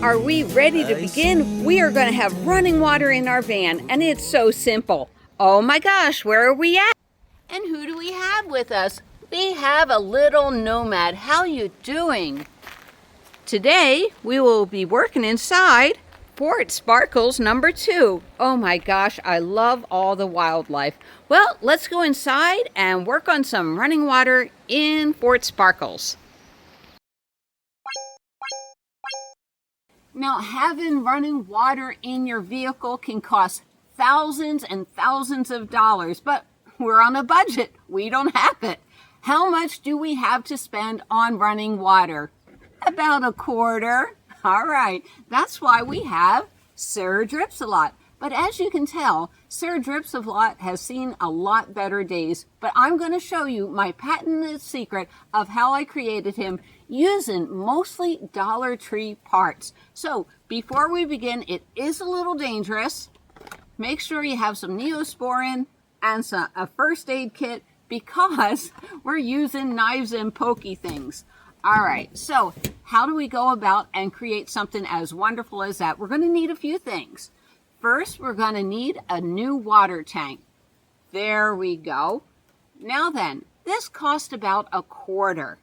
Are we ready to begin? We are going to have running water in our van, and it's so simple. Oh my gosh, where are we at? And who do we have with us? We have a little nomad. How you doing? Today, we will be working inside Fort Sparkles number 2. Oh my gosh, I love all the wildlife. Well, let's go inside and work on some running water in Fort Sparkles. Now, having running water in your vehicle can cost thousands and thousands of dollars, but we're on a budget. We don't have it. How much do we have to spend on running water? About a quarter. All right, that's why we have Sir Drips-A-Lot. But as you can tell, Sir Drips-A-Lot has seen a lot better days. But I'm going to show you my patented secret of how I created him using mostly Dollar Tree parts. So before we begin, it is a little dangerous. Make sure you have some Neosporin and a first aid kit because we're using knives and pokey things. All right, so how do we go about and create something as wonderful as that? We're going to need a few things. First, we're going to need a new water tank. There we go. Now then, this cost about a quarter.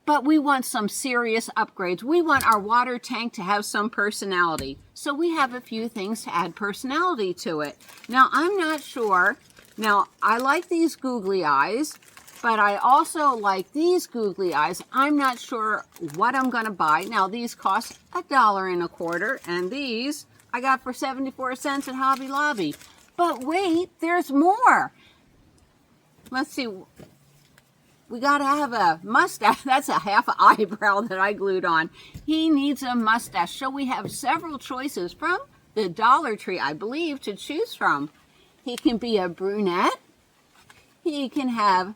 But we want some serious upgrades. We want our water tank to have some personality. So we have a few things to add personality to it. Now, I'm not sure. Now, I like these googly eyes, but I also like these googly eyes. I'm not sure what I'm going to buy. Now, these cost $1.25, and these I got for 74 cents at Hobby Lobby. But wait, there's more. Let's see. We got to have a mustache. That's a half an eyebrow that I glued on. He needs a mustache. So we have several choices from the Dollar Tree, I believe, to choose from. He can be a brunette. He can have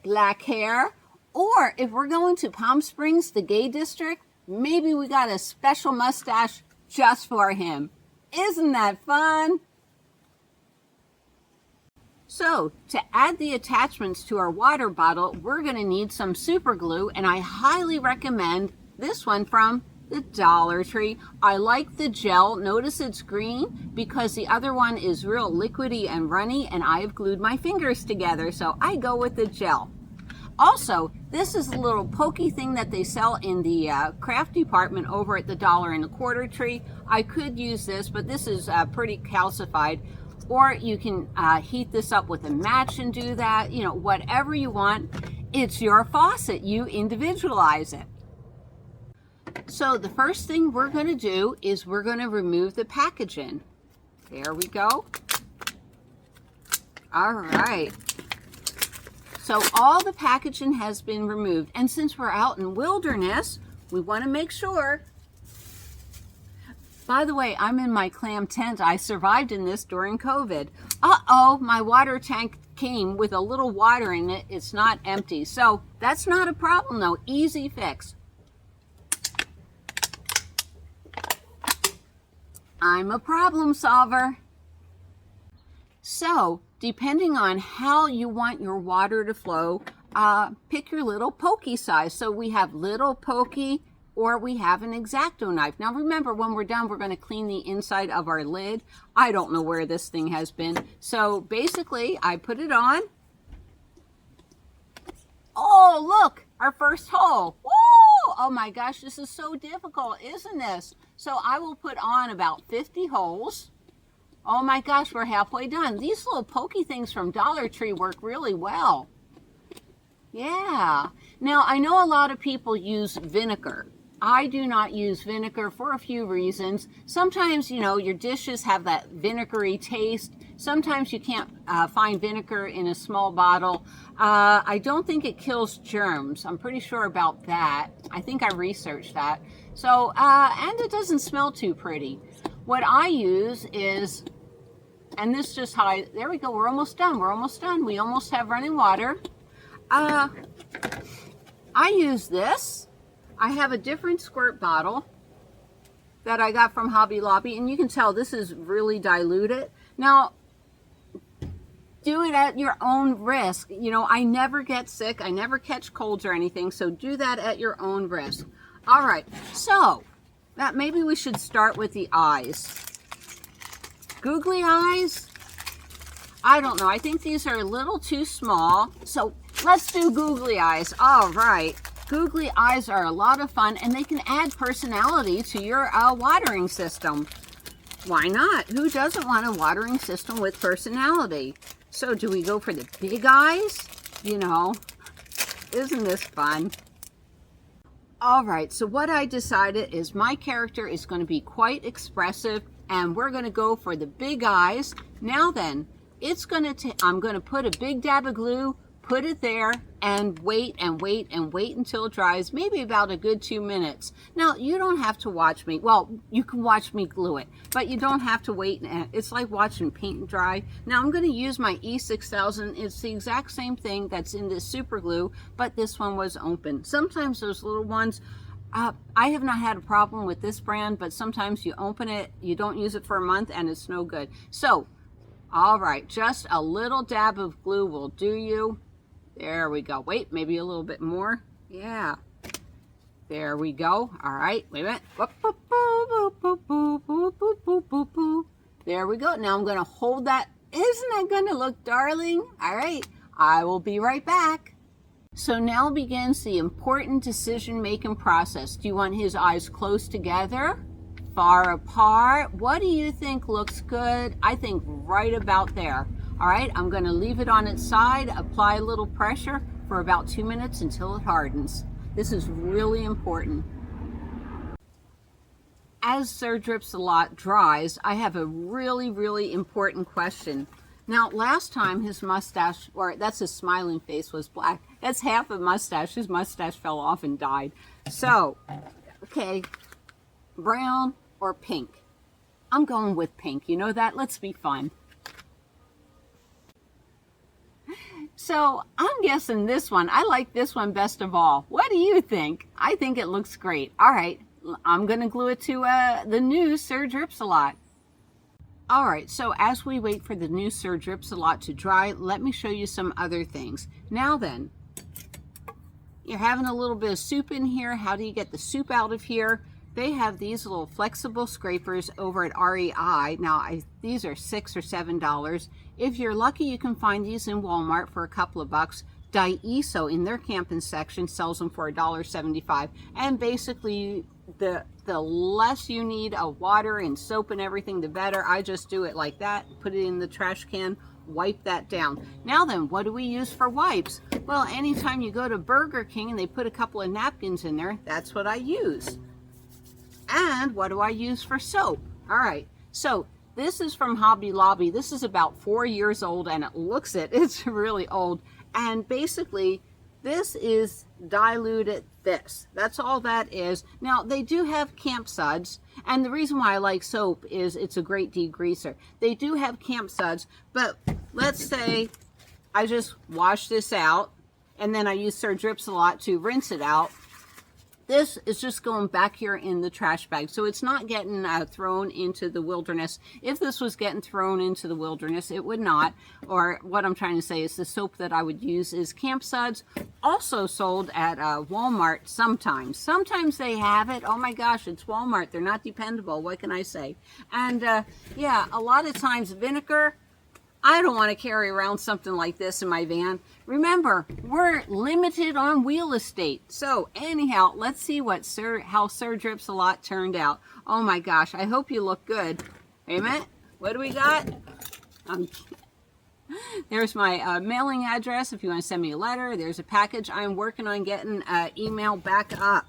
black hair, or if we're going to Palm Springs, the gay district, maybe we got a special mustache just for him. Isn't that fun? So to add the attachments to our water bottle, we're going to need some super glue, and I highly recommend this one from the Dollar Tree. I like the gel. Notice it's green because the other one is real liquidy and runny, and I've glued my fingers together, so I go with the gel. Also, this is a little pokey thing that they sell in the craft department over at the $1.25 Tree. I could use this, but this is pretty calcified. Or you can heat this up with a match and do that. You know, whatever you want. It's your faucet. You individualize it. So the first thing we're going to do is we're going to remove the packaging. There we go. All right. So all the packaging has been removed. And since we're out in wilderness, we want to make sure. By the way, I'm in my clam tent. I survived in this during COVID. Uh-oh, my water tank came with a little water in it. It's not empty. So that's not a problem though. Easy fix. I'm a problem solver. So, depending on how you want your water to flow, pick your little pokey size. So we have little pokey, or we have an X-Acto knife. Now remember, when we're done, we're going to clean the inside of our lid. I don't know where this thing has been. So basically, I put it on. Oh, look, our first hole. Woo! Oh my gosh, this is so difficult, isn't this? So I will put on about 50 holes. Oh my gosh, we're halfway done. These little pokey things from Dollar Tree work really well. Yeah. Now, I know a lot of people use vinegar. I do not use vinegar for a few reasons. Sometimes, you know, your dishes have that vinegary taste. Sometimes you can't find vinegar in a small bottle. I don't think it kills germs. I'm pretty sure about that. I think I researched that. So, and it doesn't smell too pretty. What I use is, and this just there we go, we're almost done. We're almost done. We almost have running water. I use this. I have a different squirt bottle that I got from Hobby Lobby, and you can tell this is really diluted. Now, do it at your own risk. You know, I never get sick. I never catch colds or anything, so do that at your own risk. All right, so maybe we should start with the eyes. Googly eyes? I don't know. I think these are a little too small. So let's do googly eyes. All right. Googly eyes are a lot of fun, and they can add personality to your watering system. Why not? Who doesn't want a watering system with personality? So do we go for the big eyes? You know, isn't this fun? All right, so what I decided is my character is going to be quite expressive, and we're going to go for the big eyes. Now then, I'm going to put a big dab of glue, put it there, and wait and wait and wait until it dries, maybe about a good 2 minutes. Now, you don't have to watch me. Well, you can watch me glue it, but you don't have to wait. It's like watching paint dry. Now, I'm going to use my E6000. It's the exact same thing that's in this super glue, but this one was open. Sometimes those little ones, I have not had a problem with this brand, but sometimes you open it, you don't use it for a month, and it's no good. So, all right, just a little dab of glue will do you. There we go. Wait, maybe a little bit more. Yeah. There we go. All right, wait a minute. There we go. Now I'm going to hold that. Isn't that going to look darling? All right, I will be right back. So now begins the important decision-making process. Do you want his eyes close together? Far apart? What do you think looks good? I think right about there. All right, I'm going to leave it on its side, apply a little pressure for about 2 minutes until it hardens. This is really important. As Sir Drips-a-Lot dries, I have a really, really important question. Now, last time his mustache, or that's his smiling face, was black. That's half a mustache. His mustache fell off and died. So, okay, brown or pink? I'm going with pink. You know that? Let's be fun. So I'm guessing this one. I like this one best of all. What do you think? I think it looks great. All right, I'm going to glue it to the new Sir Drips-a-Lot. All right, so as we wait for the new Sir Drips-a-Lot to dry, let me show you some other things. Now then, you're having a little bit of soup in here. How do you get the soup out of here? They have these little flexible scrapers over at REI. Now, these are $6 or $7. If you're lucky, you can find these in Walmart for a couple of bucks. Daiso in their camping section sells them for $1.75. And basically, the less you need of water and soap and everything, the better. I just do it like that, put it in the trash can, wipe that down. Now then, what do we use for wipes? Well, anytime you go to Burger King and they put a couple of napkins in there, that's what I use. And what do I use for soap? All right, so this is from Hobby Lobby. This is about 4 years old, and it's really old. And basically, this is diluted this. That's all that is. Now, they do have camp suds, and the reason why I like soap is it's a great degreaser. They do have camp suds, but let's say I just wash this out, and then I use Sir Drips-a-Lot to rinse it out. This is just going back here in the trash bag, so it's not getting thrown into the wilderness. If this was getting thrown into the wilderness, it would not. Or what I'm trying to say is the soap that I would use is Camp Suds, also sold at Walmart sometimes. Sometimes they have it. Oh my gosh, it's Walmart. They're not dependable. What can I say? And yeah, a lot of times vinegar, I don't want to carry around something like this in my van. Remember, we're limited on wheel estate. So anyhow, let's see how Sir Drips-a-Lot turned out. Oh my gosh, I hope you look good. Wait a minute, what do we got? There's my mailing address if you want to send me a letter. There's a package. I'm working on getting email back up.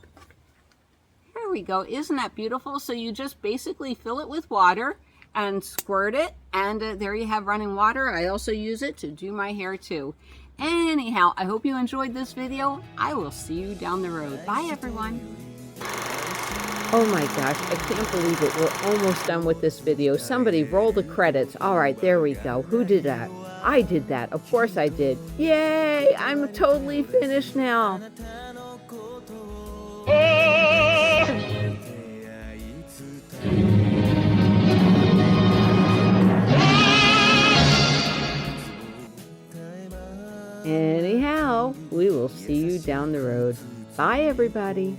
Here we go. Isn't that beautiful? So you just basically fill it with water and squirt it, and there you have running water. I also use it to do my hair too. Anyhow, I hope you enjoyed this video. I will see you down the road. Bye everyone. Oh my gosh, I can't believe it. We're almost done with this video. Somebody roll the credits. All right, there we go. Who did that? I did that. Of course I did. Yay! I'm totally finished now. Anyhow, we will see you down the road. Bye, everybody.